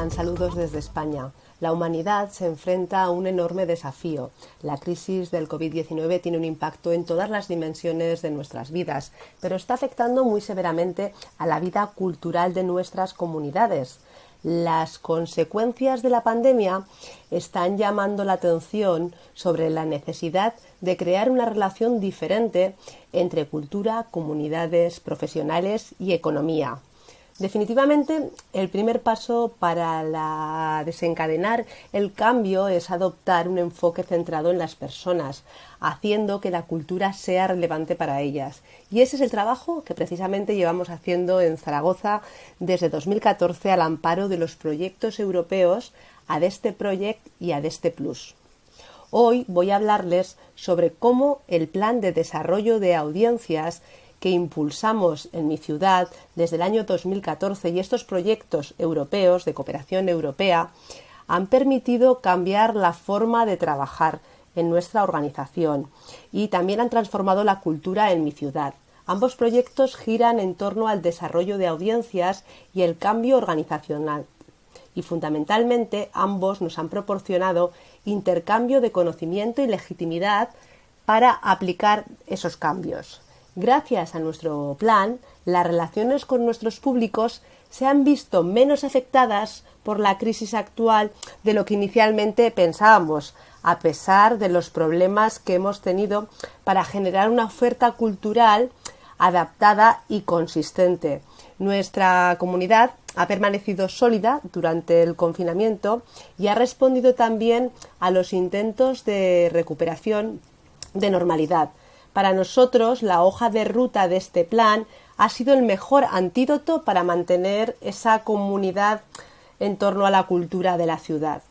Hola, saludos desde España. La humanidad se enfrenta a un enorme desafío. La crisis del COVID-19 tiene un impacto en todas las dimensiones de nuestras vidas, pero está afectando muy severamente a la vida cultural de nuestras comunidades. Las consecuencias de la pandemia están llamando la atención sobre la necesidad de crear una relación diferente entre cultura, comunidades, profesionales y economía. Definitivamente, el primer paso para desencadenar el cambio es adoptar un enfoque centrado en las personas, haciendo que la cultura sea relevante para ellas. Y ese es el trabajo que precisamente llevamos haciendo en Zaragoza desde 2014 al amparo de los proyectos europeos ADESTE Project y ADESTE Plus. Hoy voy a hablarles sobre cómo el plan de desarrollo de audiencias que impulsamos en mi ciudad desde el año 2014 y estos proyectos europeos de cooperación europea han permitido cambiar la forma de trabajar en nuestra organización y también han transformado la cultura en mi ciudad. Ambos proyectos giran en torno al desarrollo de audiencias y el cambio organizacional y fundamentalmente ambos nos han proporcionado intercambio de conocimiento y legitimidad para aplicar esos cambios. Gracias a nuestro plan, las relaciones con nuestros públicos se han visto menos afectadas por la crisis actual de lo que inicialmente pensábamos, a pesar de los problemas que hemos tenido para generar una oferta cultural adaptada y consistente. Nuestra comunidad ha permanecido sólida durante el confinamiento y ha respondido también a los intentos de recuperación de normalidad. Para nosotros, la hoja de ruta de este plan ha sido el mejor antídoto para mantener esa comunidad en torno a la cultura de la ciudad.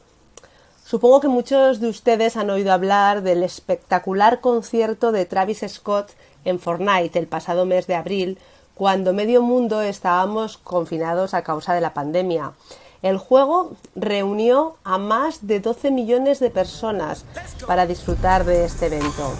Supongo que muchos de ustedes han oído hablar del espectacular concierto de Travis Scott en Fortnite el pasado mes de abril, cuando medio mundo estábamos confinados a causa de la pandemia. El juego reunió a más de 12 millones de personas para disfrutar de este evento.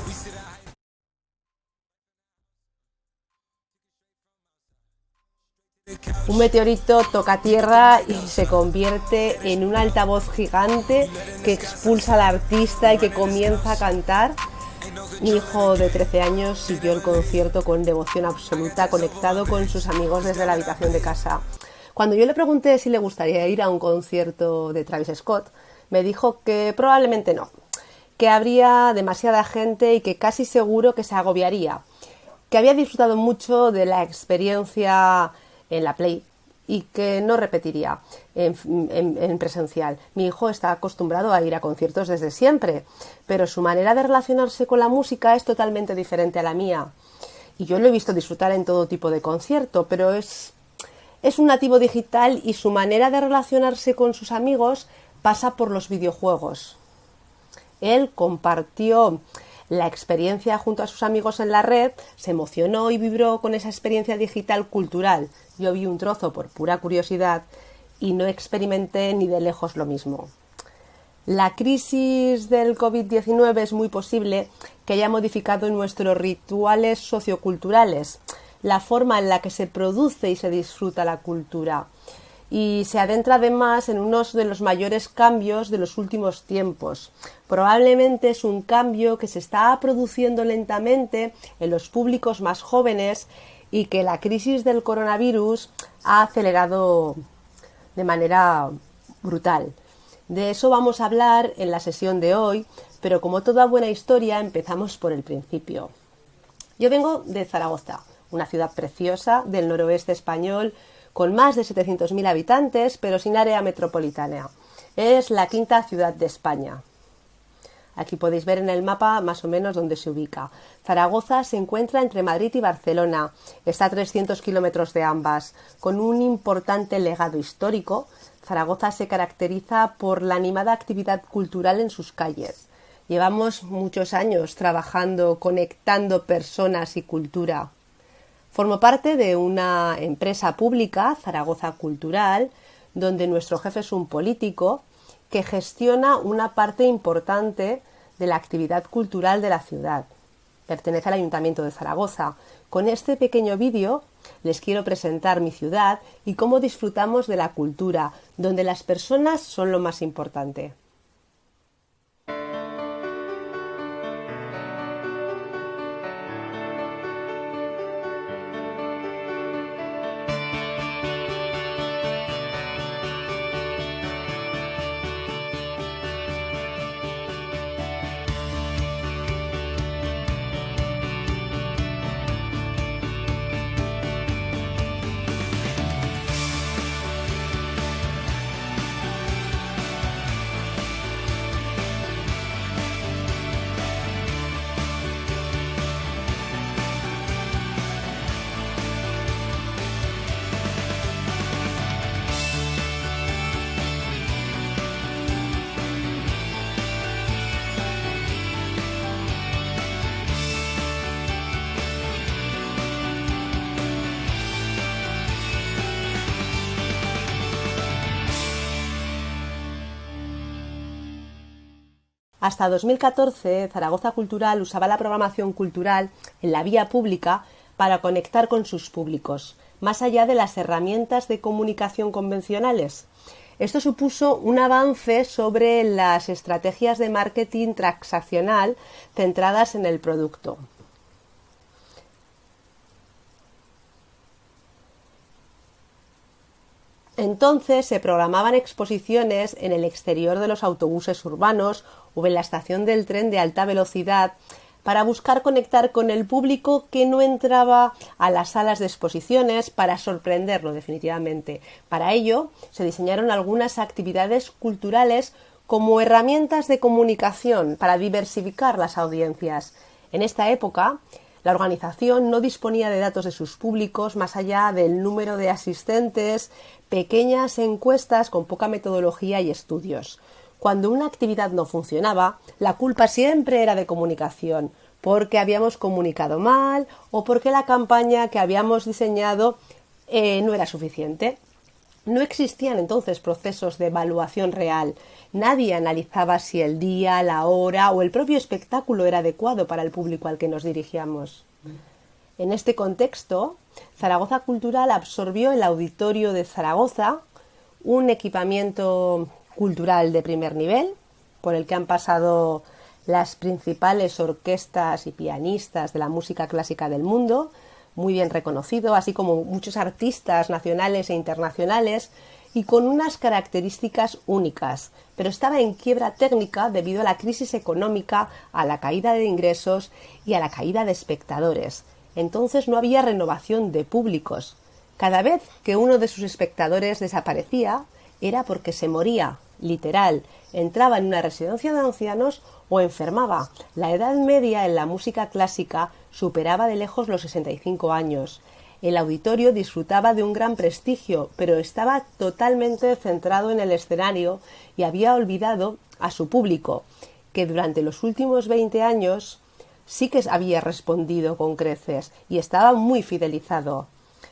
Un meteorito toca tierra y se convierte en un altavoz gigante que expulsa al artista y que comienza a cantar. Mi hijo de 13 años siguió el concierto con devoción absoluta, conectado con sus amigos desde la habitación de casa. Cuando yo le pregunté si le gustaría ir a un concierto de Travis Scott, me dijo que probablemente no, que habría demasiada gente y que casi seguro que se agobiaría, que había disfrutado mucho de la experiencia en la Play y que no repetiría en presencial. Mi hijo está acostumbrado a ir a conciertos desde siempre, pero su manera de relacionarse con la música es totalmente diferente a la mía. Y yo lo he visto disfrutar en todo tipo de concierto, pero es un nativo digital y su manera de relacionarse con sus amigos pasa por los videojuegos. Él compartió la experiencia junto a sus amigos en la red, se emocionó y vibró con esa experiencia digital cultural. Yo vi un trozo por pura curiosidad y no experimenté ni de lejos lo mismo. La crisis del COVID-19 es muy posible que haya modificado nuestros rituales socioculturales, la forma en la que se produce y se disfruta la cultura. Y se adentra además en uno de los mayores cambios de los últimos tiempos. Probablemente es un cambio que se está produciendo lentamente en los públicos más jóvenes y que la crisis del coronavirus ha acelerado de manera brutal. De eso vamos a hablar en la sesión de hoy, pero como toda buena historia empezamos por el principio. Yo vengo de Zaragoza, una ciudad preciosa del noroeste español, con más de 700.000 habitantes, pero sin área metropolitana. Es la quinta ciudad de España. Aquí podéis ver en el mapa más o menos dónde se ubica. Zaragoza se encuentra entre Madrid y Barcelona. Está a 300 kilómetros de ambas. Con un importante legado histórico, Zaragoza se caracteriza por la animada actividad cultural en sus calles. Llevamos muchos años trabajando, conectando personas y cultura. Formo parte de una empresa pública, Zaragoza Cultural, donde nuestro jefe es un político que gestiona una parte importante de la actividad cultural de la ciudad. Pertenece al Ayuntamiento de Zaragoza. Con este pequeño vídeo les quiero presentar mi ciudad y cómo disfrutamos de la cultura, donde las personas son lo más importante. Hasta 2014, Zaragoza Cultural usaba la programación cultural en la vía pública para conectar con sus públicos, más allá de las herramientas de comunicación convencionales. Esto supuso un avance sobre las estrategias de marketing transaccional centradas en el producto. Entonces se programaban exposiciones en el exterior de los autobuses urbanos o en la estación del tren de alta velocidad para buscar conectar con el público que no entraba a las salas de exposiciones, para sorprenderlo definitivamente. Para ello se diseñaron algunas actividades culturales como herramientas de comunicación para diversificar las audiencias. En esta época, la organización no disponía de datos de sus públicos más allá del número de asistentes, pequeñas encuestas con poca metodología y estudios. Cuando una actividad no funcionaba, la culpa siempre era de comunicación, porque habíamos comunicado mal o porque la campaña que habíamos diseñado no era suficiente. No existían entonces procesos de evaluación real. Nadie analizaba si el día, la hora o el propio espectáculo era adecuado para el público al que nos dirigíamos. En este contexto, Zaragoza Cultural absorbió el Auditorio de Zaragoza, un equipamiento cultural de primer nivel, por el que han pasado las principales orquestas y pianistas de la música clásica del mundo, muy bien reconocido, así como muchos artistas nacionales e internacionales, y con unas características únicas, pero estaba en quiebra técnica debido a la crisis económica, a la caída de ingresos y a la caída de espectadores. Entonces no había renovación de públicos. Cada vez que uno de sus espectadores desaparecía, era porque se moría, literal, entraba en una residencia de ancianos o enfermaba. La edad media en la música clásica superaba de lejos los 65 años. El auditorio disfrutaba de un gran prestigio, pero estaba totalmente centrado en el escenario y había olvidado a su público, que durante los últimos 20 años sí que había respondido con creces y estaba muy fidelizado.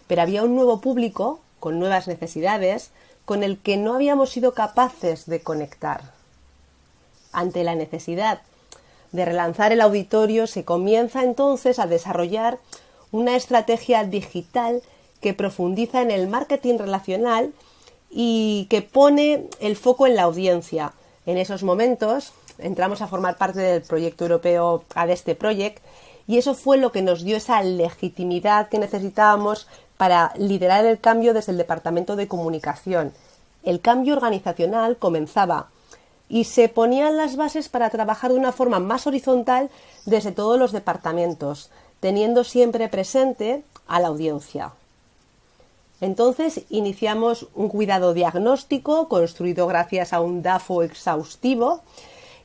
Pero había un nuevo público, con nuevas necesidades, con el que no habíamos sido capaces de conectar. Ante la necesidad de relanzar el auditorio, se comienza entonces a desarrollar una estrategia digital que profundiza en el marketing relacional y que pone el foco en la audiencia. En esos momentos entramos a formar parte del proyecto europeo ADESTE Project y eso fue lo que nos dio esa legitimidad que necesitábamos para liderar el cambio desde el Departamento de Comunicación. El cambio organizacional comenzaba y se ponían las bases para trabajar de una forma más horizontal desde todos los departamentos, teniendo siempre presente a la audiencia. Entonces iniciamos un cuidado diagnóstico construido gracias a un DAFO exhaustivo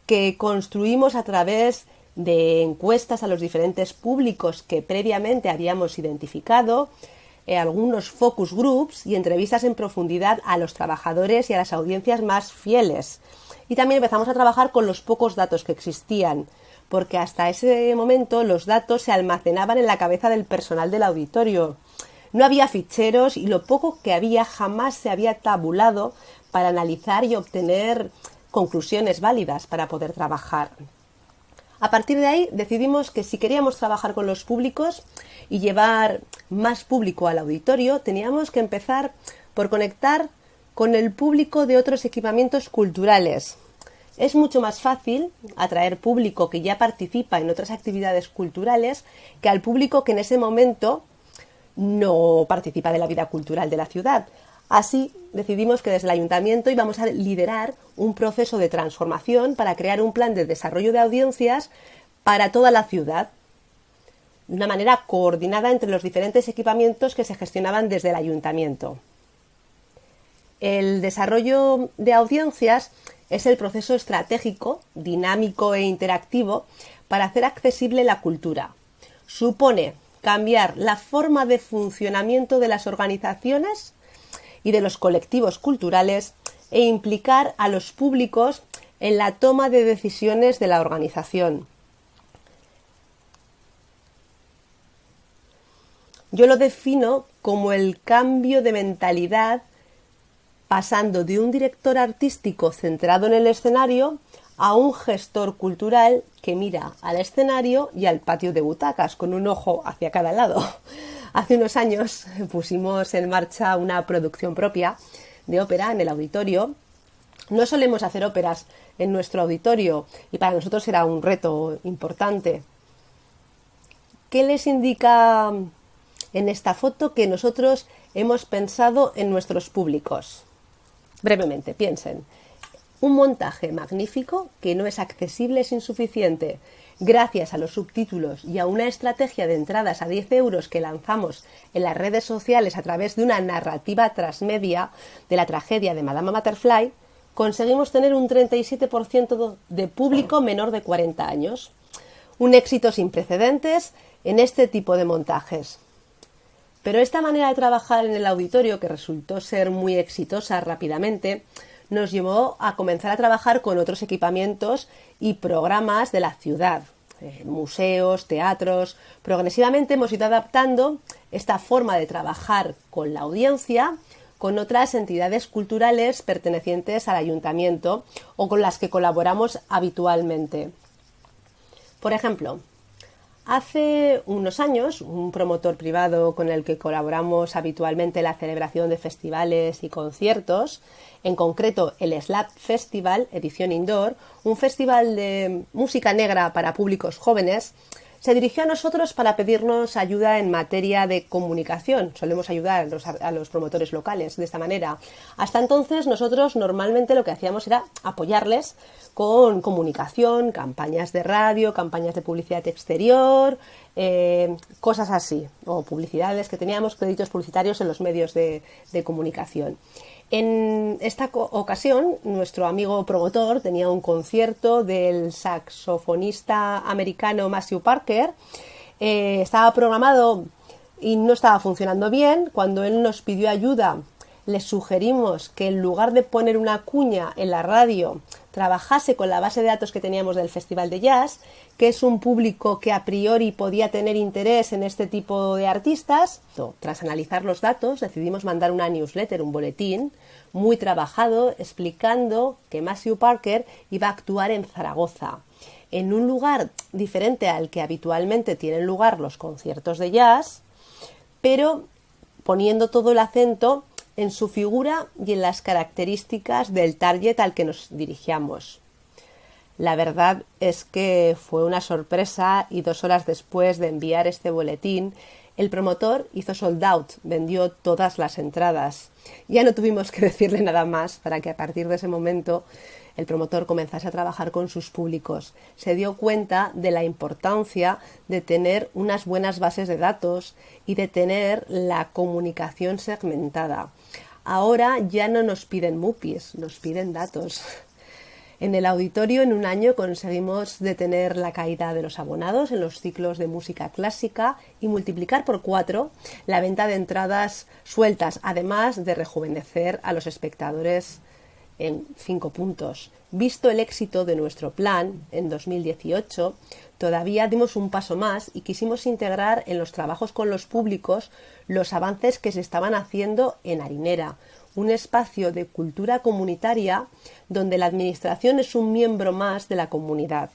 que construimos a través de encuestas a los diferentes públicos que previamente habíamos identificado, algunos focus groups y entrevistas en profundidad a los trabajadores y a las audiencias más fieles. Y también empezamos a trabajar con los pocos datos que existían, porque hasta ese momento los datos se almacenaban en la cabeza del personal del auditorio. No había ficheros y lo poco que había jamás se había tabulado para analizar y obtener conclusiones válidas para poder trabajar. A partir de ahí decidimos que si queríamos trabajar con los públicos y llevar más público al auditorio, teníamos que empezar por conectar con el público de otros equipamientos culturales. Es mucho más fácil atraer público que ya participa en otras actividades culturales que al público que en ese momento no participa de la vida cultural de la ciudad. Así decidimos que desde el ayuntamiento íbamos a liderar un proceso de transformación para crear un plan de desarrollo de audiencias para toda la ciudad, de una manera coordinada entre los diferentes equipamientos que se gestionaban desde el ayuntamiento. El desarrollo de audiencias es el proceso estratégico, dinámico e interactivo para hacer accesible la cultura. Supone cambiar la forma de funcionamiento de las organizaciones y de los colectivos culturales e implicar a los públicos en la toma de decisiones de la organización. Yo lo defino como el cambio de mentalidad pasando de un director artístico centrado en el escenario a un gestor cultural que mira al escenario y al patio de butacas con un ojo hacia cada lado. Hace unos años pusimos en marcha una producción propia de ópera en el auditorio. No solemos hacer óperas en nuestro auditorio y para nosotros era un reto importante. ¿Qué les indica en esta foto que nosotros hemos pensado en nuestros públicos? Brevemente, piensen. Un montaje magnífico que no es accesible, es insuficiente. Gracias a los subtítulos y a una estrategia de entradas a 10 euros que lanzamos en las redes sociales a través de una narrativa transmedia de la tragedia de Madame Butterfly, conseguimos tener un 37% de público menor de 40 años. Un éxito sin precedentes en este tipo de montajes. Pero esta manera de trabajar en el auditorio, que resultó ser muy exitosa rápidamente, nos llevó a comenzar a trabajar con otros equipamientos y programas de la ciudad, museos, teatros. Progresivamente hemos ido adaptando esta forma de trabajar con la audiencia con otras entidades culturales pertenecientes al ayuntamiento o con las que colaboramos habitualmente. Por ejemplo, hace unos años, un promotor privado con el que colaboramos habitualmente en la celebración de festivales y conciertos, en concreto el Slap Festival, edición indoor, un festival de música negra para públicos jóvenes, se dirigió a nosotros para pedirnos ayuda en materia de comunicación. Solemos ayudar a los promotores locales de esta manera. Hasta entonces nosotros normalmente lo que hacíamos era apoyarles con comunicación, campañas de radio, campañas de publicidad exterior, cosas así, o publicidades que teníamos, créditos publicitarios en los medios de comunicación. En esta ocasión, nuestro amigo promotor tenía un concierto del saxofonista americano Matthew Parker. Estaba programado y no estaba funcionando bien. Cuando él nos pidió ayuda, le sugerimos que en lugar de poner una cuña en la radio, trabajase con la base de datos que teníamos del Festival de Jazz, que es un público que a priori podía tener interés en este tipo de artistas. Tras analizar los datos, decidimos mandar una newsletter, un boletín muy trabajado, explicando que Matthew Parker iba a actuar en Zaragoza, en un lugar diferente al que habitualmente tienen lugar los conciertos de jazz, pero poniendo todo el acento en su figura y en las características del target al que nos dirigíamos. La verdad es que fue una sorpresa y 2 horas después de enviar este boletín, el promotor hizo sold out, vendió todas las entradas. Ya no tuvimos que decirle nada más para que a partir de ese momento el promotor comenzase a trabajar con sus públicos. Se dio cuenta de la importancia de tener unas buenas bases de datos y de tener la comunicación segmentada. Ahora ya no nos piden MUPIs, nos piden datos. En el auditorio, en un año, conseguimos detener la caída de los abonados en los ciclos de música clásica y multiplicar por 4 la venta de entradas sueltas, además de rejuvenecer a los espectadores en 5 puntos. Visto el éxito de nuestro plan en 2018, todavía dimos un paso más y quisimos integrar en los trabajos con los públicos los avances que se estaban haciendo en Harinera, un espacio de cultura comunitaria donde la administración es un miembro más de la comunidad.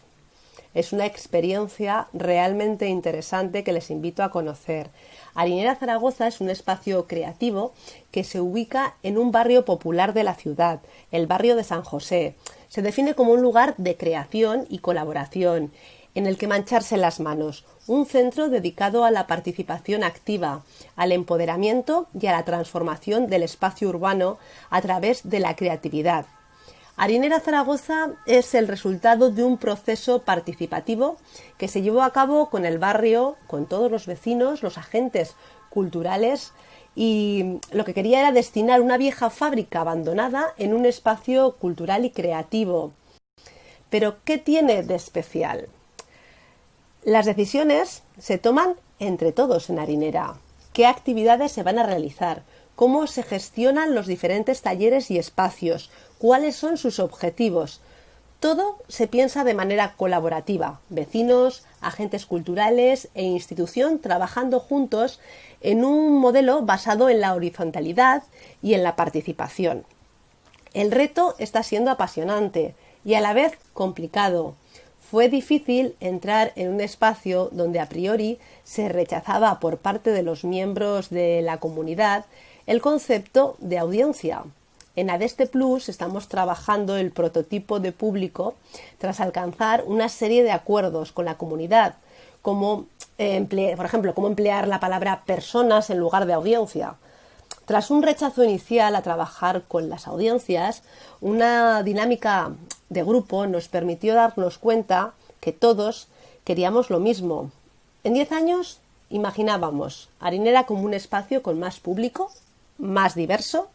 Es una experiencia realmente interesante que les invito a conocer. Harinera Zaragoza es un espacio creativo que se ubica en un barrio popular de la ciudad, el barrio de San José. Se define como un lugar de creación y colaboración, en el que mancharse las manos, un centro dedicado a la participación activa, al empoderamiento y a la transformación del espacio urbano a través de la creatividad. Harinera Zaragoza es el resultado de un proceso participativo que se llevó a cabo con el barrio, con todos los vecinos, los agentes culturales, y lo que quería era destinar una vieja fábrica abandonada en un espacio cultural y creativo. Pero, ¿qué tiene de especial? Las decisiones se toman entre todos en Harinera. ¿Qué actividades se van a realizar? ¿Cómo se gestionan los diferentes talleres y espacios? ¿Cuáles son sus objetivos? Todo se piensa de manera colaborativa. Vecinos, agentes culturales e institución trabajando juntos en un modelo basado en la horizontalidad y en la participación. El reto está siendo apasionante y a la vez complicado. Fue difícil entrar en un espacio donde a priori se rechazaba por parte de los miembros de la comunidad el concepto de audiencia. En Adeste Plus estamos trabajando el prototipo de público tras alcanzar una serie de acuerdos con la comunidad, como por ejemplo, cómo emplear la palabra personas en lugar de audiencia. Tras un rechazo inicial a trabajar con las audiencias, una dinámica de grupo nos permitió darnos cuenta que todos queríamos lo mismo. En 10 años imaginábamos Harinera como un espacio con más público, más diverso,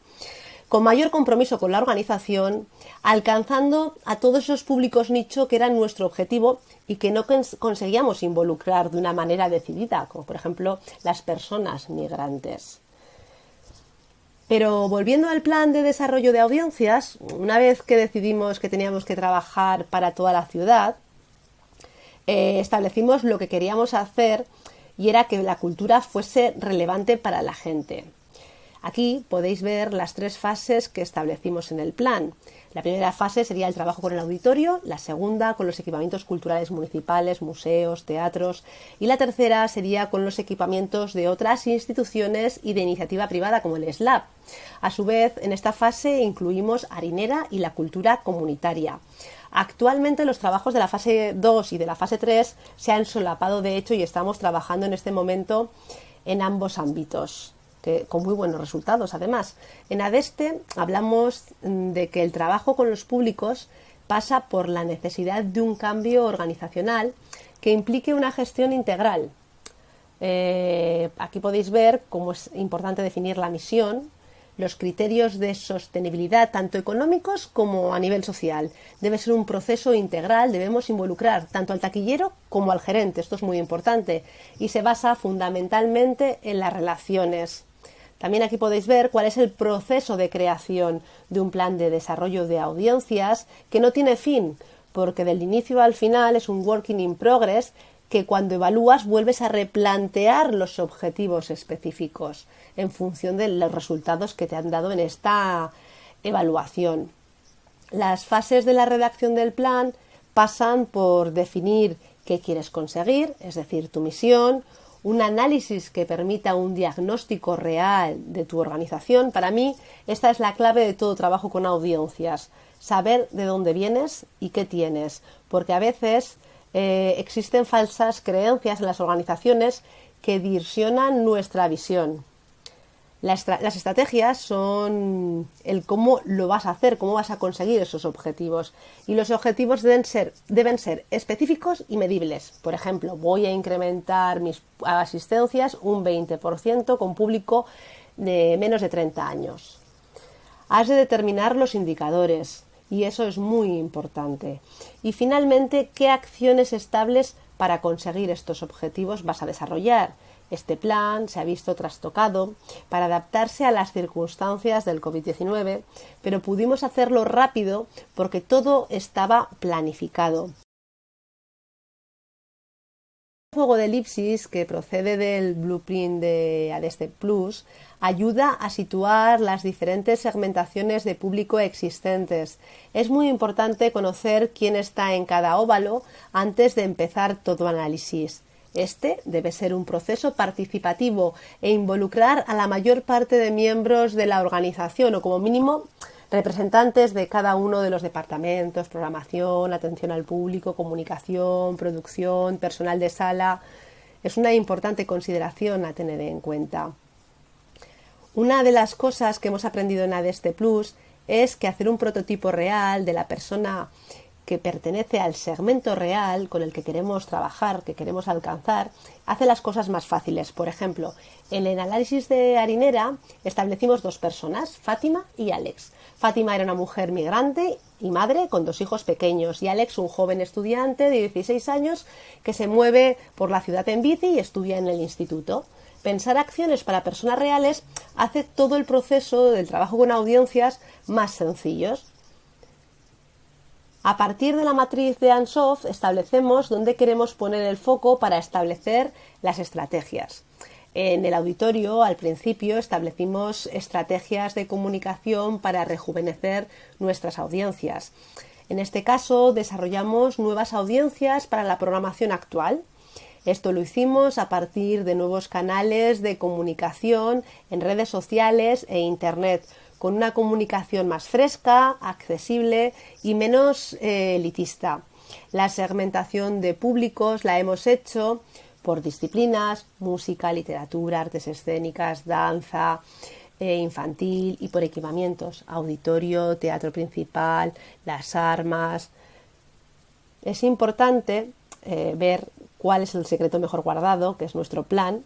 con mayor compromiso con la organización, alcanzando a todos esos públicos nicho que eran nuestro objetivo y que no conseguíamos involucrar de una manera decidida, como por ejemplo las personas migrantes. Pero volviendo al plan de desarrollo de audiencias, una vez que decidimos que teníamos que trabajar para toda la ciudad, establecimos lo que queríamos hacer y era que la cultura fuese relevante para la gente. Aquí podéis ver las 3 fases que establecimos en el plan. La primera fase sería el trabajo con el auditorio, la segunda con los equipamientos culturales municipales, museos, teatros, y la tercera sería con los equipamientos de otras instituciones y de iniciativa privada como el SLAB. A su vez, en esta fase incluimos Harinera y la cultura comunitaria. Actualmente los trabajos de la fase 2 y de la fase 3 se han solapado de hecho y estamos trabajando en este momento en ambos ámbitos, con muy buenos resultados además. En Adeste hablamos de que el trabajo con los públicos pasa por la necesidad de un cambio organizacional que implique una gestión integral. Aquí podéis ver cómo es importante definir la misión, los criterios de sostenibilidad tanto económicos como a nivel social. Debe ser un proceso integral, debemos involucrar tanto al taquillero como al gerente, esto es muy importante, y se basa fundamentalmente en las relaciones. También aquí podéis ver cuál es el proceso de creación de un plan de desarrollo de audiencias que no tiene fin, porque del inicio al final es un working in progress que cuando evalúas vuelves a replantear los objetivos específicos en función de los resultados que te han dado en esta evaluación. Las fases de la redacción del plan pasan por definir qué quieres conseguir, es decir, tu misión, un análisis que permita un diagnóstico real de tu organización. Para mí, esta es la clave de todo trabajo con audiencias, saber de dónde vienes y qué tienes, porque a veces existen falsas creencias en las organizaciones que distorsionan nuestra visión. Las estrategias son el cómo lo vas a hacer, cómo vas a conseguir esos objetivos. Y los objetivos deben ser específicos y medibles. Por ejemplo, voy a incrementar mis asistencias un 20% con público de menos de 30 años. Has de determinar los indicadores y eso es muy importante. Y finalmente, ¿qué acciones estables para conseguir estos objetivos vas a desarrollar? Este plan se ha visto trastocado para adaptarse a las circunstancias del COVID-19, pero pudimos hacerlo rápido porque todo estaba planificado. juego de elipsis, que procede del blueprint de Adeste Plus, ayuda a situar las diferentes segmentaciones de público existentes. Es muy importante conocer quién está en cada óvalo antes de empezar todo análisis. Este debe ser un proceso participativo e involucrar a la mayor parte de miembros de la organización, o como mínimo representantes de cada uno de los departamentos: programación, atención al público, comunicación, producción, personal de sala. Es una importante consideración a tener en cuenta. Una de las cosas que hemos aprendido en Adeste Plus es que hacer un prototipo real de la persona que pertenece al segmento real con el que queremos trabajar, que queremos alcanzar, hace las cosas más fáciles. Por ejemplo, en el análisis de Harinera establecimos 2 personas, Fátima y Alex. Fátima era una mujer migrante y madre con 2 hijos pequeños, y Alex un joven estudiante de 16 años que se mueve por la ciudad en bici y estudia en el instituto. Pensar acciones para personas reales hace todo el proceso del trabajo con audiencias más sencillos. A partir de la matriz de Ansoff establecemos dónde queremos poner el foco para establecer las estrategias. En el auditorio, al principio, establecimos estrategias de comunicación para rejuvenecer nuestras audiencias. En este caso, desarrollamos nuevas audiencias para la programación actual. Esto lo hicimos a partir de nuevos canales de comunicación en redes sociales e Internet, con una comunicación más fresca, accesible y menos elitista. La segmentación de públicos la hemos hecho por disciplinas: música, literatura, artes escénicas, danza, infantil, y por equipamientos: auditorio, teatro principal, las armas. Es importante ver cuál es el secreto mejor guardado, que es nuestro plan,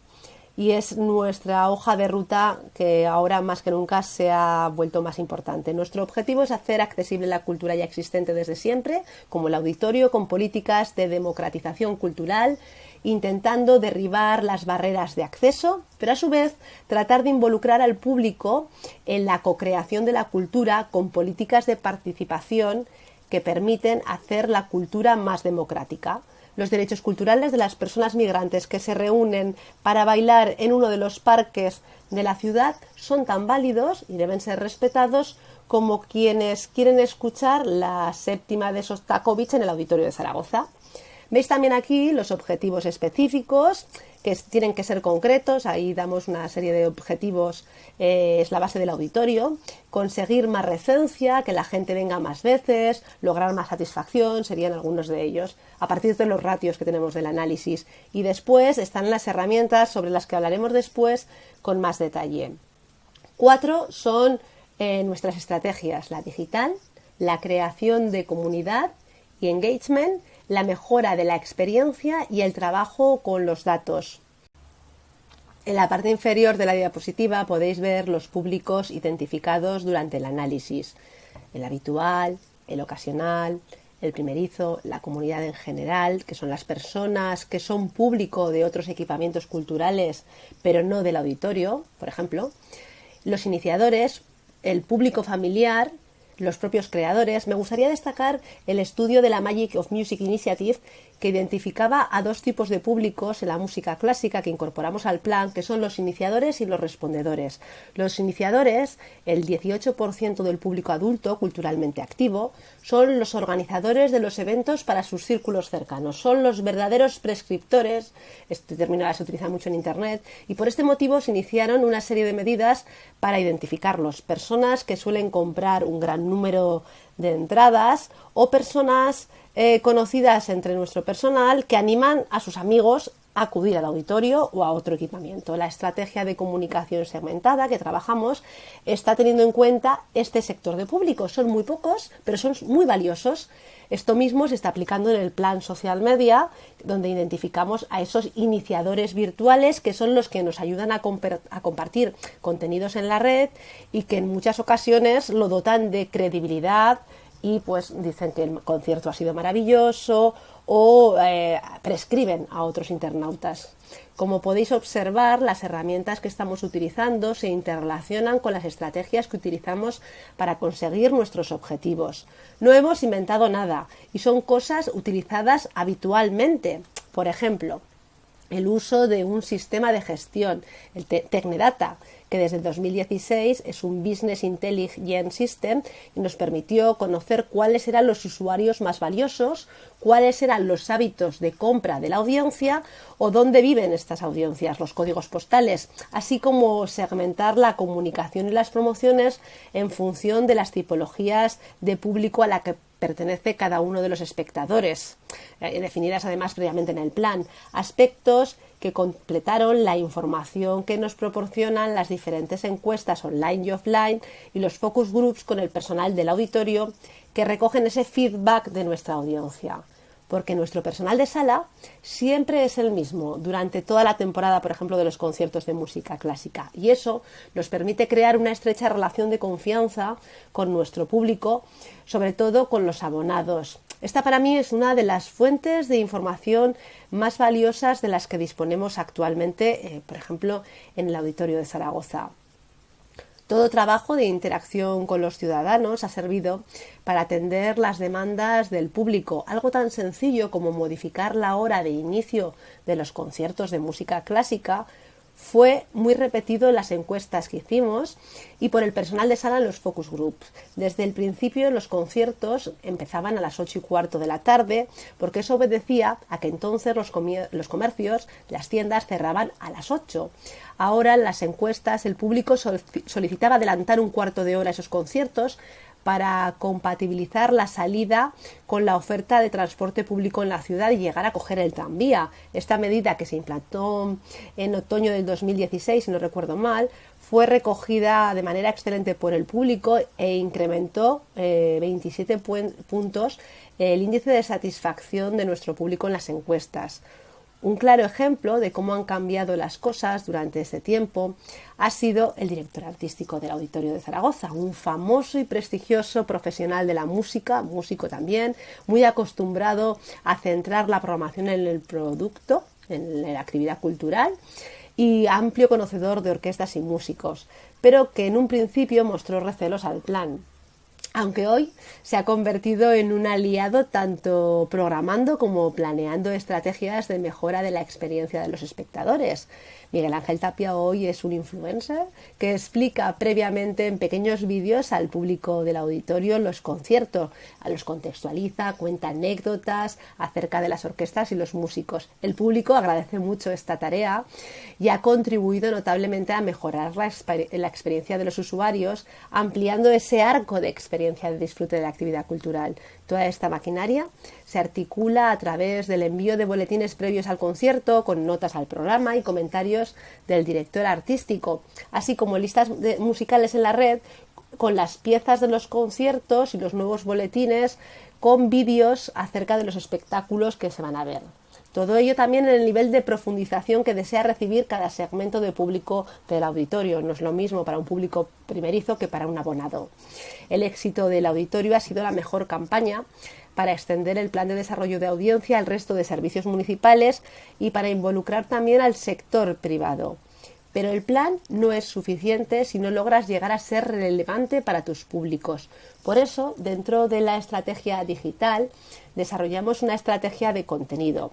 y es nuestra hoja de ruta que ahora más que nunca se ha vuelto más importante. Nuestro objetivo es hacer accesible la cultura ya existente desde siempre, como el auditorio, con políticas de democratización cultural, intentando derribar las barreras de acceso, pero a su vez tratar de involucrar al público en la co-creación de la cultura con políticas de participación que permiten hacer la cultura más democrática. Los derechos culturales de las personas migrantes que se reúnen para bailar en uno de los parques de la ciudad son tan válidos y deben ser respetados como quienes quieren escuchar la séptima de Sostakovich en el Auditorio de Zaragoza. Veis también aquí los objetivos específicos, que tienen que ser concretos. Ahí damos una serie de objetivos, es la base del auditorio: conseguir más recencia, que la gente venga más veces, lograr más satisfacción, serían algunos de ellos, a partir de los ratios que tenemos del análisis. Y después están las herramientas sobre las que hablaremos después con más detalle. 4 son nuestras estrategias: la digital, la creación de comunidad y engagement, la mejora de la experiencia y el trabajo con los datos. En la parte inferior de la diapositiva podéis ver los públicos identificados durante el análisis: el habitual, el ocasional, el primerizo, la comunidad en general, que son las personas que son público de otros equipamientos culturales, pero no del auditorio, por ejemplo, los iniciadores, el público familiar, los propios creadores. Me gustaría destacar el estudio de la Magic of Music Initiative, que identificaba a 2 tipos de públicos en la música clásica que incorporamos al plan, que son los iniciadores y los respondedores. Los iniciadores, el 18% del público adulto culturalmente activo, son los organizadores de los eventos para sus círculos cercanos, son los verdaderos prescriptores. Este término se utiliza mucho en Internet, y por este motivo se iniciaron una serie de medidas para identificarlos: personas que suelen comprar un gran número de entradas, o personas conocidas entre nuestro personal que animan a sus amigos a acudir al auditorio o a otro equipamiento. La estrategia de comunicación segmentada que trabajamos está teniendo en cuenta este sector de público. Son muy pocos, pero son muy valiosos. Esto mismo se está aplicando en el plan social media, donde identificamos a esos iniciadores virtuales, que son los que nos ayudan a compartir contenidos en la red y que en muchas ocasiones lo dotan de credibilidad, y pues dicen que el concierto ha sido maravilloso, o prescriben a otros internautas. Como podéis observar, las herramientas que estamos utilizando se interrelacionan con las estrategias que utilizamos para conseguir nuestros objetivos. No hemos inventado nada y son cosas utilizadas habitualmente. Por ejemplo, el uso de un sistema de gestión, el Tecnedata, que desde el 2016 es un Business Intelligence System y nos permitió conocer cuáles eran los usuarios más valiosos, cuáles eran los hábitos de compra de la audiencia o dónde viven estas audiencias, los códigos postales, así como segmentar la comunicación y las promociones en función de las tipologías de público a la que pertenece cada uno de los espectadores, definidas además previamente en el plan, aspectos que completaron la información que nos proporcionan las diferentes encuestas online y offline y los focus groups con el personal del auditorio que recogen ese feedback de nuestra audiencia. Porque nuestro personal de sala siempre es el mismo durante toda la temporada, por ejemplo, de los conciertos de música clásica. Y eso nos permite crear una estrecha relación de confianza con nuestro público, sobre todo con los abonados. Esta para mí es una de las fuentes de información más valiosas de las que disponemos actualmente, por ejemplo, en el Auditorio de Zaragoza. Todo trabajo de interacción con los ciudadanos ha servido para atender las demandas del público, algo tan sencillo como modificar la hora de inicio de los conciertos de música clásica. Fue muy repetido en las encuestas que hicimos y por el personal de sala en los focus groups. Desde el principio los conciertos empezaban a las 8:15 de la tarde porque eso obedecía a que entonces los comercios, las tiendas cerraban a las 8. Ahora en las encuestas el público solicitaba adelantar un cuarto de hora esos conciertos para compatibilizar la salida con la oferta de transporte público en la ciudad y llegar a coger el tranvía. Esta medida, que se implantó en otoño del 2016, si no recuerdo mal, fue recogida de manera excelente por el público e incrementó 27 puntos el índice de satisfacción de nuestro público en las encuestas. Un claro ejemplo de cómo han cambiado las cosas durante este tiempo ha sido el director artístico del Auditorio de Zaragoza, un famoso y prestigioso profesional de la música, músico también, muy acostumbrado a centrar la programación en el producto, en la actividad cultural y amplio conocedor de orquestas y músicos, pero que en un principio mostró recelos al plan. Aunque hoy se ha convertido en un aliado tanto programando como planeando estrategias de mejora de la experiencia de los espectadores. Miguel Ángel Tapia hoy es un influencer que explica previamente en pequeños vídeos al público del auditorio los conciertos, los contextualiza, cuenta anécdotas acerca de las orquestas y los músicos. El público agradece mucho esta tarea y ha contribuido notablemente a mejorar la experiencia de los usuarios, ampliando ese arco de experiencia de disfrute de la actividad cultural. Toda esta maquinaria se articula a través del envío de boletines previos al concierto, con notas al programa y comentarios del director artístico, así como listas musicales en la red con las piezas de los conciertos y los nuevos boletines con vídeos acerca de los espectáculos que se van a ver. Todo ello también en el nivel de profundización que desea recibir cada segmento de público del auditorio. No es lo mismo para un público primerizo que para un abonado. El éxito del auditorio ha sido la mejor campaña para extender el plan de desarrollo de audiencia al resto de servicios municipales y para involucrar también al sector privado. Pero el plan no es suficiente si no logras llegar a ser relevante para tus públicos. Por eso, dentro de la estrategia digital, desarrollamos una estrategia de contenido.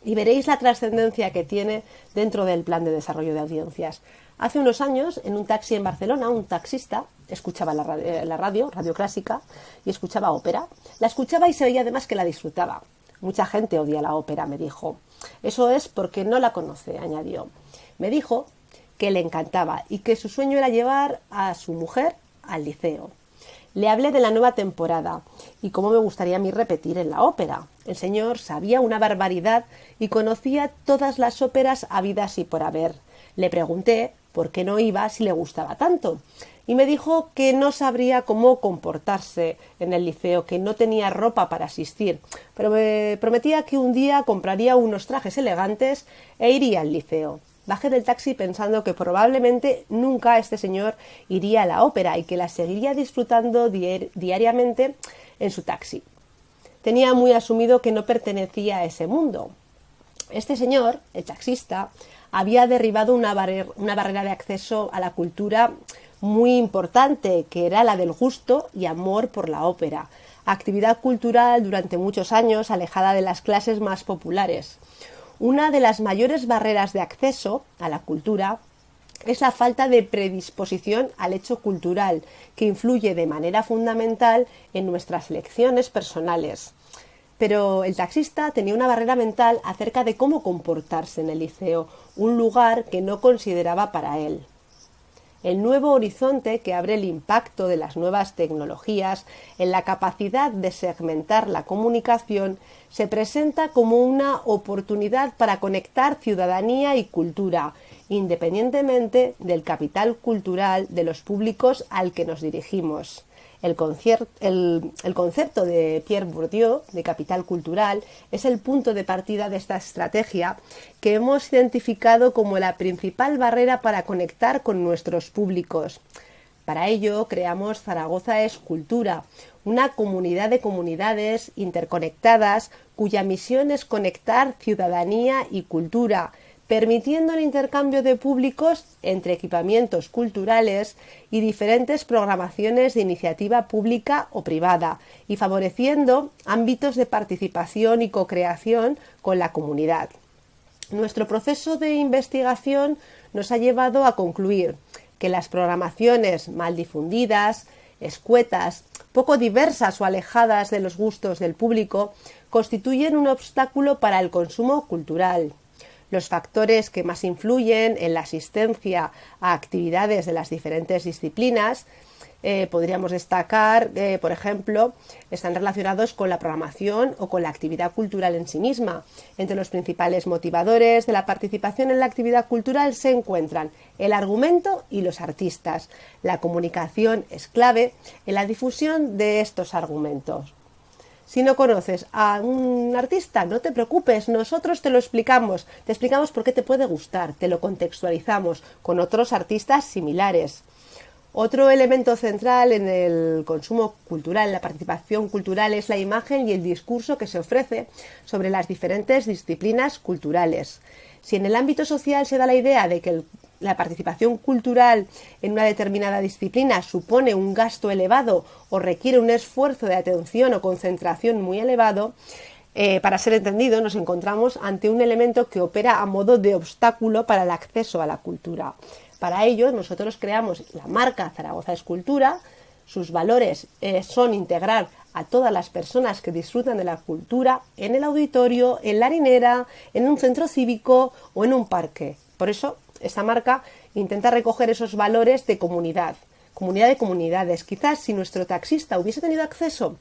Y veréis la trascendencia que tiene dentro del plan de desarrollo de audiencias. Hace unos años, en un taxi en Barcelona, un taxista escuchaba la radio clásica, y escuchaba ópera. La escuchaba y se veía además que la disfrutaba. Mucha gente odia la ópera, me dijo. Eso es porque no la conoce, añadió. Me dijo que le encantaba y que su sueño era llevar a su mujer al Liceo. Le hablé de la nueva temporada y cómo me gustaría a mí repetir en la ópera. El señor sabía una barbaridad y conocía todas las óperas habidas y por haber. Le pregunté por qué no iba si le gustaba tanto y me dijo que no sabría cómo comportarse en el Liceo, que no tenía ropa para asistir, pero me prometía que un día compraría unos trajes elegantes e iría al Liceo. Bajé del taxi pensando que probablemente nunca este señor iría a la ópera y que la seguiría disfrutando diariamente en su taxi. Tenía muy asumido que no pertenecía a ese mundo. Este señor, el taxista, había derribado una barrera de acceso a la cultura muy importante, que era la del gusto y amor por la ópera, actividad cultural durante muchos años alejada de las clases más populares. Una de las mayores barreras de acceso a la cultura es la falta de predisposición al hecho cultural, que influye de manera fundamental en nuestras elecciones personales. Pero el taxista tenía una barrera mental acerca de cómo comportarse en el liceo, un lugar que no consideraba para él. El nuevo horizonte que abre el impacto de las nuevas tecnologías en la capacidad de segmentar la comunicación se presenta como una oportunidad para conectar ciudadanía y cultura, independientemente del capital cultural de los públicos al que nos dirigimos. El concepto de Pierre Bourdieu de capital cultural es el punto de partida de esta estrategia que hemos identificado como la principal barrera para conectar con nuestros públicos. Para ello creamos Zaragoza es Cultura, una comunidad de comunidades interconectadas cuya misión es conectar ciudadanía y cultura, permitiendo el intercambio de públicos entre equipamientos culturales y diferentes programaciones de iniciativa pública o privada y favoreciendo ámbitos de participación y co-creación con la comunidad. Nuestro proceso de investigación nos ha llevado a concluir que las programaciones mal difundidas, escuetas, poco diversas o alejadas de los gustos del público constituyen un obstáculo para el consumo cultural. Los factores que más influyen en la asistencia a actividades de las diferentes disciplinas, podríamos destacar, por ejemplo, están relacionados con la programación o con la actividad cultural en sí misma. Entre los principales motivadores de la participación en la actividad cultural se encuentran el argumento y los artistas. La comunicación es clave en la difusión de estos argumentos. Si no conoces a un artista, no te preocupes, nosotros te lo explicamos. Te explicamos por qué te puede gustar, te lo contextualizamos con otros artistas similares. Otro elemento central en el consumo cultural, la participación cultural, es la imagen y el discurso que se ofrece sobre las diferentes disciplinas culturales. Si en el ámbito social se da la idea de que la participación cultural en una determinada disciplina supone un gasto elevado o requiere un esfuerzo de atención o concentración muy elevado, para ser entendido, nos encontramos ante un elemento que opera a modo de obstáculo para el acceso a la cultura. Para ello, nosotros creamos la marca Zaragoza es Cultura. Sus valores son integrar a todas las personas que disfrutan de la cultura en el auditorio, en la harinera, en un centro cívico o en un parque. Por eso, esta marca intenta recoger esos valores de comunidad de comunidades. Quizás si nuestro taxista hubiese tenido acceso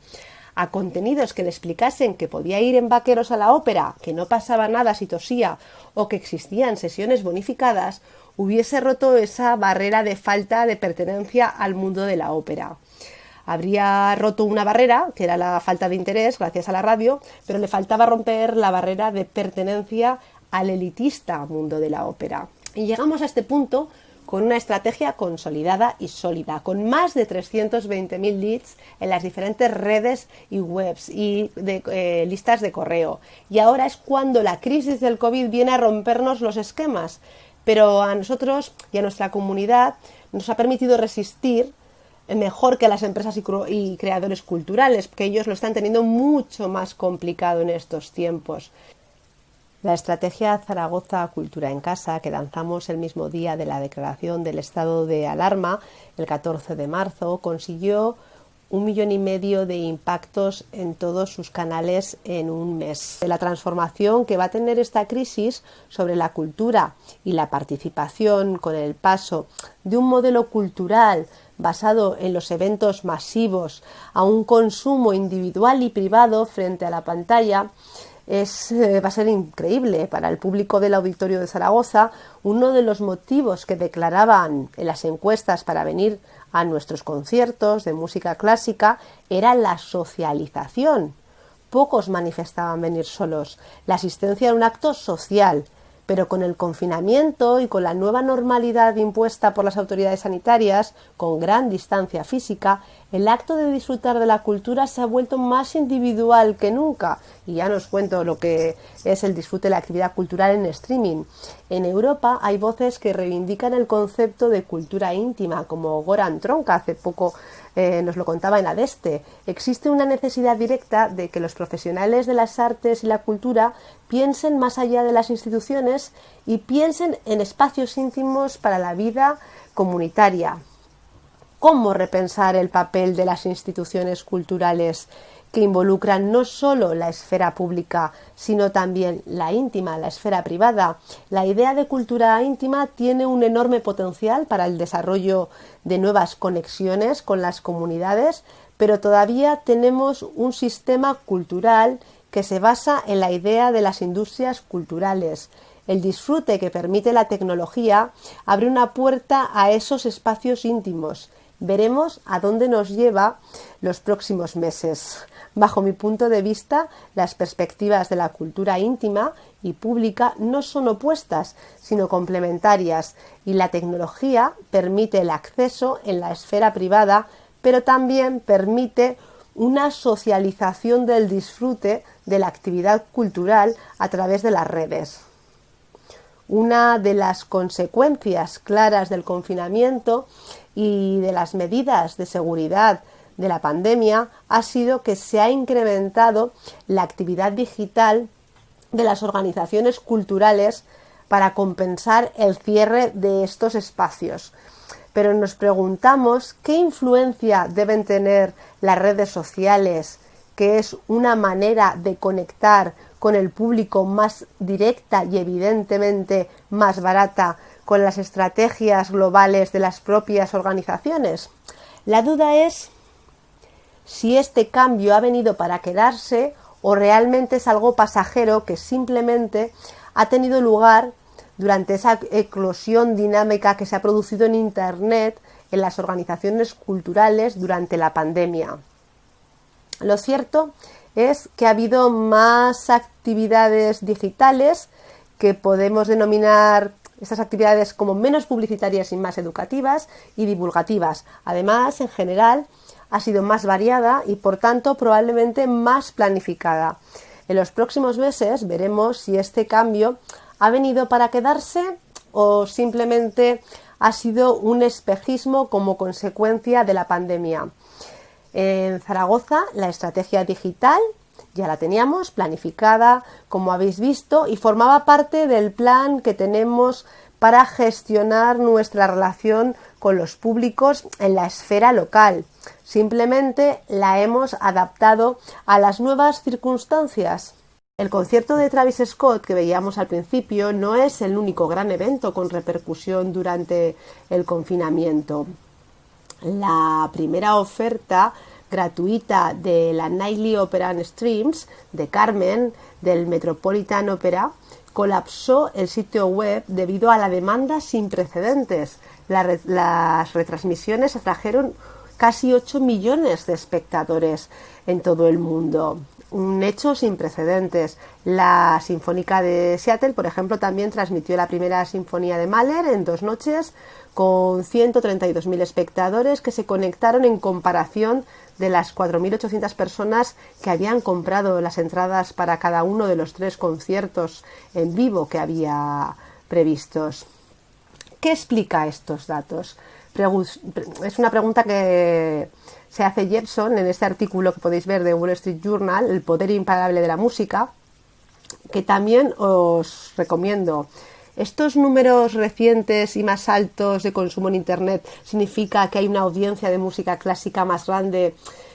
a contenidos que le explicasen que podía ir en vaqueros a la ópera, que no pasaba nada si tosía o que existían sesiones bonificadas, hubiese roto esa barrera de falta de pertenencia al mundo de la ópera. Habría roto una barrera, que era la falta de interés, gracias a la radio, pero le faltaba romper la barrera de pertenencia al elitista mundo de la ópera. Y llegamos a este punto con una estrategia consolidada y sólida, con más de 320.000 leads en las diferentes redes y webs y listas de correo. Y ahora es cuando la crisis del COVID viene a rompernos los esquemas, pero a nosotros y a nuestra comunidad nos ha permitido resistir mejor que a las empresas y creadores culturales, porque ellos lo están teniendo mucho más complicado en estos tiempos. La estrategia Zaragoza Cultura en Casa, que lanzamos el mismo día de la declaración del estado de alarma, el 14 de marzo, consiguió 1,5 millones de impactos en todos sus canales en un mes. La transformación que va a tener esta crisis sobre la cultura y la participación con el paso de un modelo cultural basado en los eventos masivos a un consumo individual y privado frente a la pantalla va a ser increíble para el público del Auditorio de Zaragoza. Uno de los motivos que declaraban en las encuestas para venir a nuestros conciertos de música clásica era la socialización. Pocos manifestaban venir solos. La asistencia a un acto social, pero con el confinamiento y con la nueva normalidad impuesta por las autoridades sanitarias, con gran distancia física, el acto de disfrutar de la cultura se ha vuelto más individual que nunca. Y ya no os cuento lo que es el disfrute de la actividad cultural en streaming. En Europa hay voces que reivindican el concepto de cultura íntima, como Goran Tronca hace poco nos lo contaba en Adeste, existe una necesidad directa de que los profesionales de las artes y la cultura piensen más allá de las instituciones y piensen en espacios íntimos para la vida comunitaria. ¿Cómo repensar el papel de las instituciones culturales que involucran no solo la esfera pública, sino también la íntima, la esfera privada? La idea de cultura íntima tiene un enorme potencial para el desarrollo de nuevas conexiones con las comunidades, pero todavía tenemos un sistema cultural que se basa en la idea de las industrias culturales. El disfrute que permite la tecnología abre una puerta a esos espacios íntimos. Veremos a dónde nos lleva los próximos meses. Bajo mi punto de vista, las perspectivas de la cultura íntima y pública no son opuestas, sino complementarias, y la tecnología permite el acceso en la esfera privada, pero también permite una socialización del disfrute de la actividad cultural a través de las redes. Una de las consecuencias claras del confinamiento y de las medidas de seguridad de la pandemia ha sido que se ha incrementado la actividad digital de las organizaciones culturales para compensar el cierre de estos espacios. Pero nos preguntamos qué influencia deben tener las redes sociales, que es una manera de conectar con el público más directa y evidentemente más barata, con las estrategias globales de las propias organizaciones. La duda es si este cambio ha venido para quedarse o realmente es algo pasajero que simplemente ha tenido lugar durante esa eclosión dinámica que se ha producido en Internet en las organizaciones culturales durante la pandemia. Lo cierto es que ha habido más actividades digitales que podemos denominar estas actividades como menos publicitarias y más educativas y divulgativas. Además, en general, ha sido más variada y, por tanto, probablemente más planificada. En los próximos meses veremos si este cambio ha venido para quedarse o simplemente ha sido un espejismo como consecuencia de la pandemia. En Zaragoza, la estrategia digital ya la teníamos planificada, como habéis visto, y formaba parte del plan que tenemos para gestionar nuestra relación con los públicos en la esfera local. Simplemente la hemos adaptado a las nuevas circunstancias. El concierto de Travis Scott que veíamos al principio no es el único gran evento con repercusión durante el confinamiento. La primera oferta gratuita de la Nightly Opera and Streams de Carmen del Metropolitan Opera colapsó el sitio web debido a la demanda sin precedentes. Las retransmisiones atrajeron casi 8 millones de espectadores en todo el mundo. Un hecho sin precedentes. La Sinfónica de Seattle, por ejemplo, también transmitió la primera sinfonía de Mahler en 2 noches con 132.000 espectadores que se conectaron en comparación de las 4.800 personas que habían comprado las entradas para cada uno de los 3 conciertos en vivo que había previstos. ¿Qué explica estos datos? Es una pregunta que se hace Jepson en este artículo que podéis ver de Wall Street Journal, El poder imparable de la música, que también os recomiendo. ¿Estos números recientes y más altos de consumo en Internet significa que hay una audiencia de música clásica más grande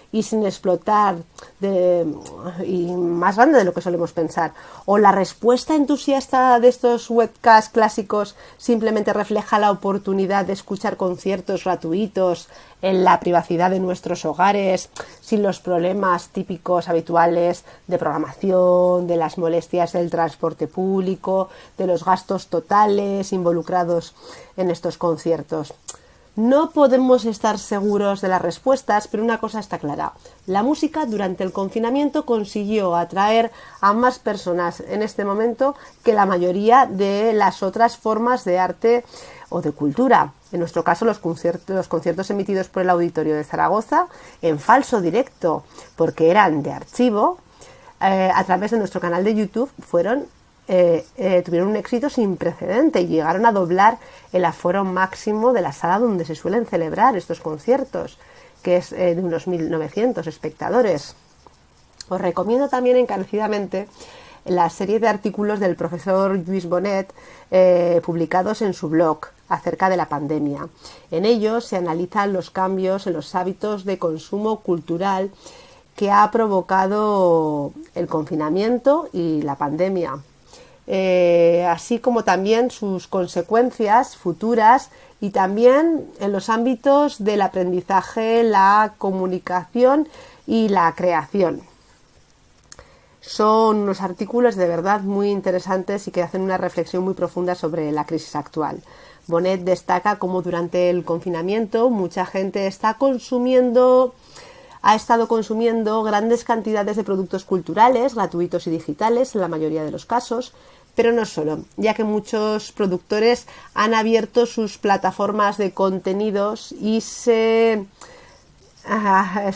y sin explotar y más grande de lo que solemos pensar? ¿O la respuesta entusiasta de estos webcasts clásicos simplemente refleja la oportunidad de escuchar conciertos gratuitos en la privacidad de nuestros hogares, sin los problemas típicos habituales de programación, de las molestias del transporte público, de los gastos totales involucrados en estos conciertos? No podemos estar seguros de las respuestas, pero una cosa está clara. La música durante el confinamiento consiguió atraer a más personas en este momento que la mayoría de las otras formas de arte o de cultura. En nuestro caso, los conciertos emitidos por el Auditorio de Zaragoza en falso directo, porque eran de archivo, a través de nuestro canal de YouTube, tuvieron un éxito sin precedente y llegaron a doblar el aforo máximo de la sala donde se suelen celebrar estos conciertos, que es de unos 1.900 espectadores. Os recomiendo también encarecidamente la serie de artículos del profesor Lluís Bonet publicados en su blog acerca de la pandemia. En ellos se analizan los cambios en los hábitos de consumo cultural que ha provocado el confinamiento y la pandemia, así como también sus consecuencias futuras y también en los ámbitos del aprendizaje, la comunicación y la creación. Son unos artículos de verdad muy interesantes y que hacen una reflexión muy profunda sobre la crisis actual. Bonet destaca cómo durante el confinamiento mucha gente ha estado consumiendo grandes cantidades de productos culturales, gratuitos y digitales en la mayoría de los casos, pero no solo, ya que muchos productores han abierto sus plataformas de contenidos y se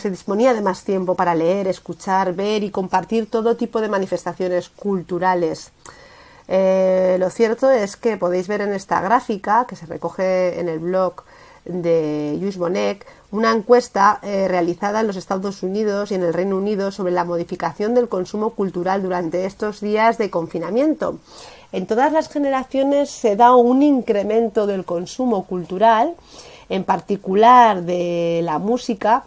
disponía de más tiempo para leer, escuchar, ver y compartir todo tipo de manifestaciones culturales. Lo cierto es que podéis ver en esta gráfica, que se recoge en el blog de Lluís Bonet, una encuesta realizada en los Estados Unidos y en el Reino Unido sobre la modificación del consumo cultural durante estos días de confinamiento. En todas las generaciones se da un incremento del consumo cultural, en particular de la música,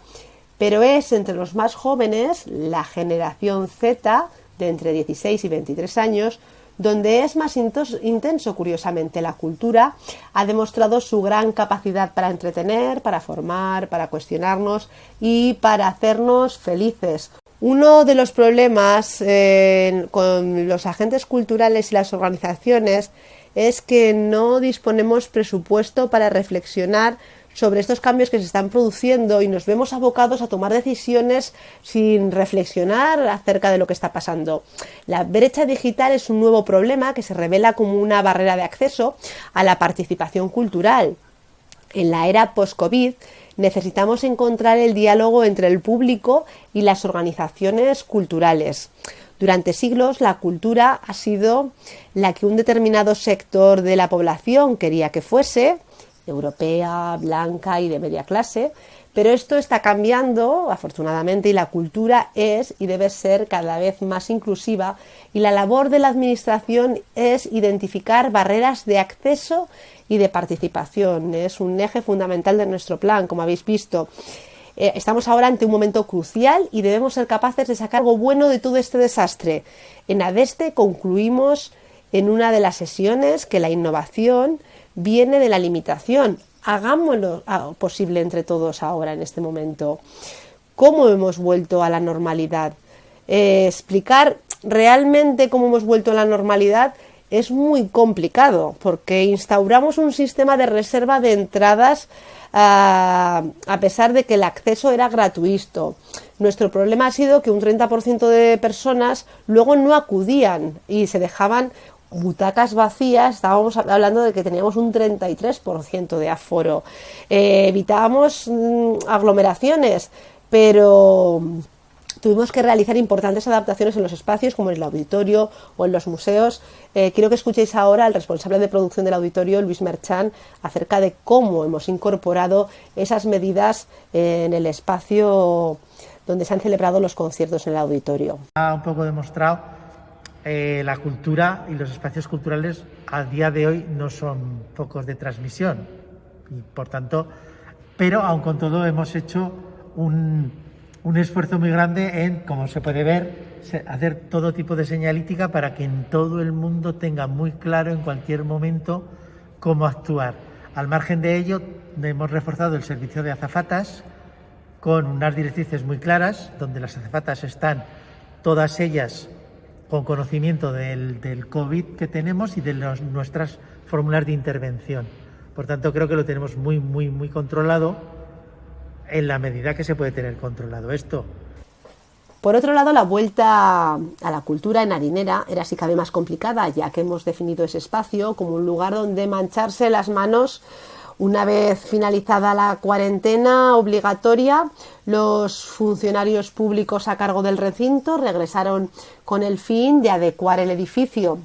pero es entre los más jóvenes, la generación Z, de entre 16 y 23 años, donde es más intenso, curiosamente. La cultura ha demostrado su gran capacidad para entretener, para formar, para cuestionarnos y para hacernos felices. Uno de los problemas con los agentes culturales y las organizaciones es que no disponemos presupuesto para reflexionar sobre estos cambios que se están produciendo y nos vemos abocados a tomar decisiones sin reflexionar acerca de lo que está pasando. La brecha digital es un nuevo problema que se revela como una barrera de acceso a la participación cultural. En la era post-COVID necesitamos encontrar el diálogo entre el público y las organizaciones culturales. Durante siglos la cultura ha sido la que un determinado sector de la población quería que fuese, europea, blanca y de media clase, pero esto está cambiando, afortunadamente, y la cultura es y debe ser cada vez más inclusiva, y la labor de la administración es identificar barreras de acceso y de participación. Es un eje fundamental de nuestro plan, como habéis visto. Estamos ahora ante un momento crucial y debemos ser capaces de sacar algo bueno de todo este desastre. En ADESTE concluimos en una de las sesiones que la innovación viene de la limitación. Hagámoslo posible entre todos ahora, en este momento. ¿Cómo hemos vuelto a la normalidad? Explicar realmente cómo hemos vuelto a la normalidad es muy complicado, porque instauramos un sistema de reserva de entradas a pesar de que el acceso era gratuito. Nuestro problema ha sido que un 30% de personas luego no acudían y se dejaban butacas vacías. Estábamos hablando de que teníamos un 33% de aforo. Evitábamos aglomeraciones, pero tuvimos que realizar importantes adaptaciones en los espacios, como en el auditorio o en los museos. Quiero que escuchéis ahora al responsable de producción del auditorio, Luis Merchán, acerca de cómo hemos incorporado esas medidas en el espacio donde se han celebrado los conciertos en el auditorio. Ha un poco demostrado la cultura y los espacios culturales a día de hoy no son focos de transmisión y por tanto, pero aun con todo hemos hecho un esfuerzo muy grande en, como se puede ver, hacer todo tipo de señalítica para que en todo el mundo tenga muy claro en cualquier momento cómo actuar. Al margen de ello, hemos reforzado el servicio de azafatas con unas directrices muy claras, donde las azafatas están todas ellas con conocimiento del COVID que tenemos y de nuestras fórmulas de intervención. Por tanto, creo que lo tenemos muy controlado en la medida que se puede tener controlado esto. Por otro lado, la vuelta a la cultura en Harinera era si cabe más complicada, ya que hemos definido ese espacio como un lugar donde mancharse las manos. Una vez finalizada la cuarentena obligatoria, los funcionarios públicos a cargo del recinto regresaron con el fin de adecuar el edificio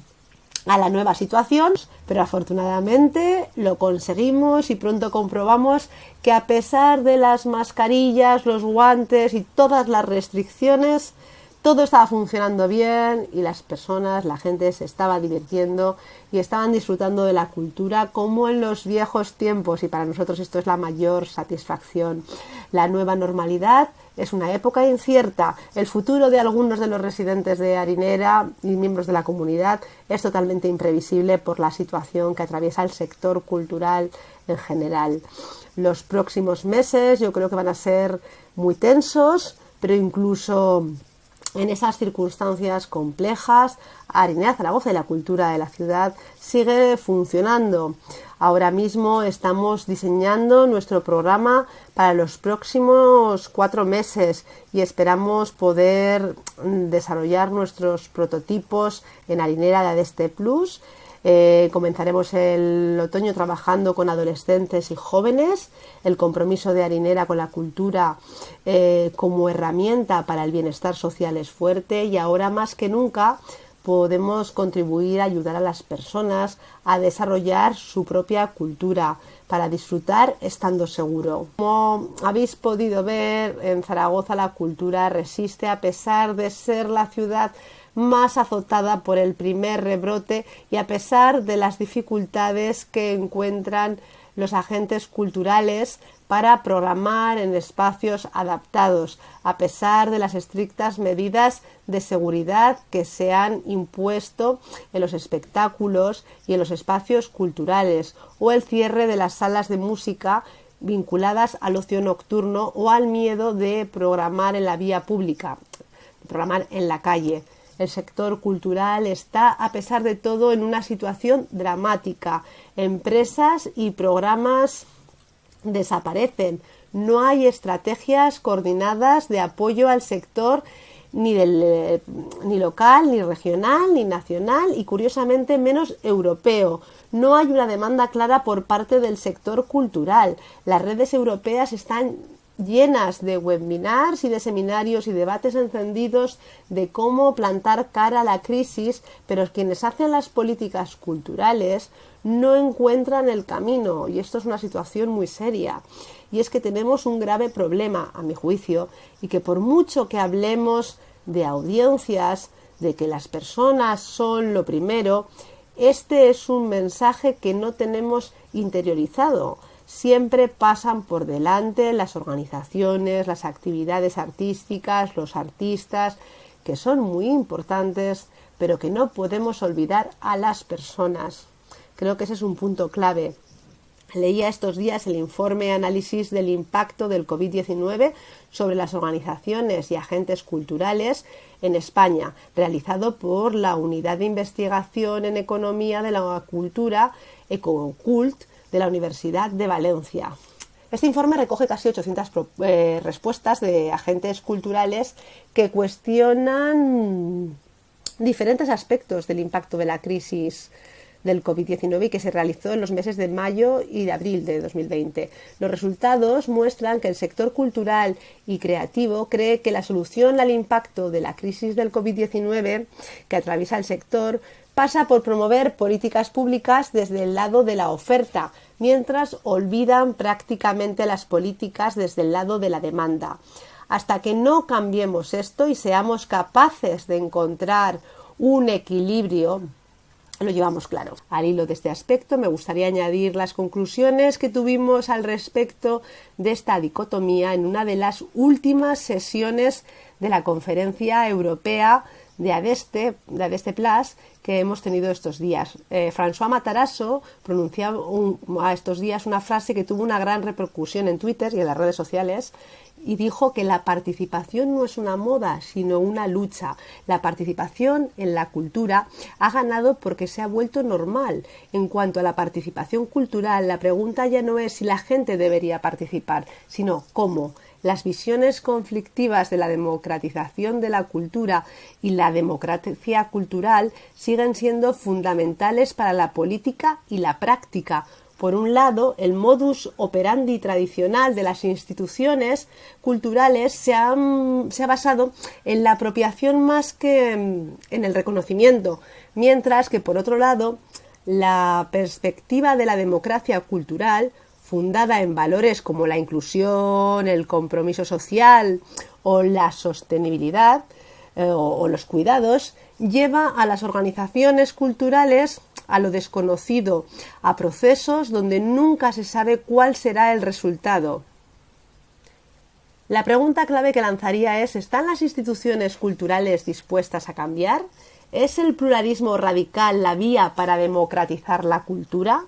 a la nueva situación, pero afortunadamente lo conseguimos y pronto comprobamos que a pesar de las mascarillas, los guantes y todas las restricciones, todo estaba funcionando bien y las personas, la gente se estaba divirtiendo y estaban disfrutando de la cultura como en los viejos tiempos, y para nosotros esto es la mayor satisfacción. La nueva normalidad es una época incierta. El futuro de algunos de los residentes de Harinera y miembros de la comunidad es totalmente imprevisible por la situación que atraviesa el sector cultural en general. Los próximos meses yo creo que van a ser muy tensos, pero incluso en esas circunstancias complejas, Harinera Zaragoza y la cultura de la ciudad sigue funcionando. Ahora mismo estamos diseñando nuestro programa para los próximos 4 meses y esperamos poder desarrollar nuestros prototipos en Harinera de Adeste Plus. Comenzaremos el otoño trabajando con adolescentes y jóvenes. El compromiso de Harinera con la cultura como herramienta para el bienestar social es fuerte, y ahora más que nunca podemos contribuir a ayudar a las personas a desarrollar su propia cultura para disfrutar estando seguro. Como habéis podido ver, en Zaragoza la cultura resiste a pesar de ser la ciudad más azotada por el primer rebrote y a pesar de las dificultades que encuentran los agentes culturales para programar en espacios adaptados, a pesar de las estrictas medidas de seguridad que se han impuesto en los espectáculos y en los espacios culturales, o el cierre de las salas de música vinculadas al ocio nocturno o al miedo de programar en la vía pública, programar en la calle. El sector cultural está, a pesar de todo, en una situación dramática. Empresas y programas desaparecen. No hay estrategias coordinadas de apoyo al sector ni local, ni regional, ni nacional y, curiosamente, menos europeo. No hay una demanda clara por parte del sector cultural. Las redes europeas están llenas de webinars y de seminarios y debates encendidos de cómo plantar cara a la crisis, pero quienes hacen las políticas culturales no encuentran el camino, y esto es una situación muy seria. Y es que tenemos un grave problema, a mi juicio, y que por mucho que hablemos de audiencias, de que las personas son lo primero, este es un mensaje que no tenemos interiorizado. Siempre pasan por delante las organizaciones, las actividades artísticas, los artistas, que son muy importantes, pero que no podemos olvidar a las personas. Creo que ese es un punto clave. Leía estos días el informe Análisis del impacto del COVID-19 sobre las organizaciones y agentes culturales en España, realizado por la Unidad de Investigación en Economía de la Cultura, Ecocult, de la Universidad de Valencia. Este informe recoge casi 800 respuestas de agentes culturales que cuestionan diferentes aspectos del impacto de la crisis del COVID-19 y que se realizó en los meses de mayo y de abril de 2020. Los resultados muestran que el sector cultural y creativo cree que la solución al impacto de la crisis del COVID-19 que atraviesa el sector pasa por promover políticas públicas desde el lado de la oferta, mientras olvidan prácticamente las políticas desde el lado de la demanda. Hasta que no cambiemos esto y seamos capaces de encontrar un equilibrio, lo llevamos claro. Al hilo de este aspecto, me gustaría añadir las conclusiones que tuvimos al respecto de esta dicotomía en una de las últimas sesiones de la Conferencia Europea de Adeste Plus que hemos tenido estos días. François Matarazzo pronunciaba a estos días una frase que tuvo una gran repercusión en Twitter y en las redes sociales, y dijo que la participación no es una moda, sino una lucha. La participación en la cultura ha ganado porque se ha vuelto normal. En cuanto a la participación cultural, la pregunta ya no es si la gente debería participar, sino cómo. Las visiones conflictivas de la democratización de la cultura y la democracia cultural siguen siendo fundamentales para la política y la práctica, Por un lado, el modus operandi tradicional de las instituciones culturales se ha basado en la apropiación más que en el reconocimiento, mientras que, por otro lado, la perspectiva de la democracia cultural, fundada en valores como la inclusión, el compromiso social o la sostenibilidad o los cuidados, lleva a las organizaciones culturales a lo desconocido, a procesos donde nunca se sabe cuál será el resultado. La pregunta clave que lanzaría es: ¿están las instituciones culturales dispuestas a cambiar? ¿Es el pluralismo radical la vía para democratizar la cultura?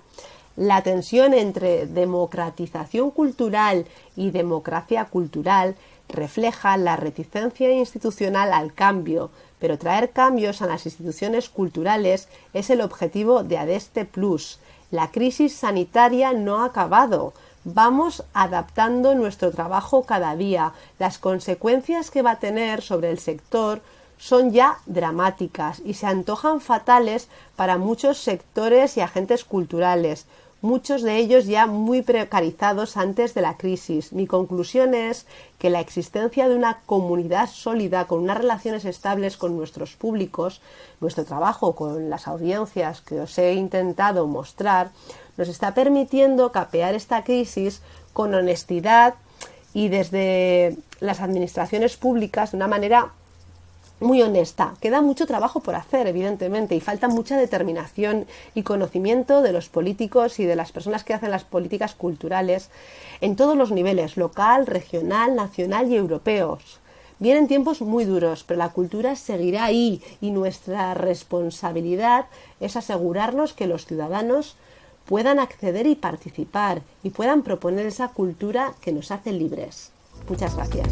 La tensión entre democratización cultural y democracia cultural refleja la reticencia institucional al cambio, pero traer cambios a las instituciones culturales es el objetivo de Adeste Plus. La crisis sanitaria no ha acabado. Vamos adaptando nuestro trabajo cada día. Las consecuencias que va a tener sobre el sector son ya dramáticas y se antojan fatales para muchos sectores y agentes culturales, muchos de ellos ya muy precarizados antes de la crisis. Mi conclusión es que la existencia de una comunidad sólida, con unas relaciones estables con nuestros públicos, nuestro trabajo con las audiencias que os he intentado mostrar, nos está permitiendo capear esta crisis con honestidad y desde las administraciones públicas de una manera muy honesta. Queda mucho trabajo por hacer, evidentemente, y falta mucha determinación y conocimiento de los políticos y de las personas que hacen las políticas culturales en todos los niveles, local, regional, nacional y europeos. Vienen tiempos muy duros, pero la cultura seguirá ahí y nuestra responsabilidad es asegurarnos que los ciudadanos puedan acceder y participar y puedan proponer esa cultura que nos hace libres. Muchas gracias.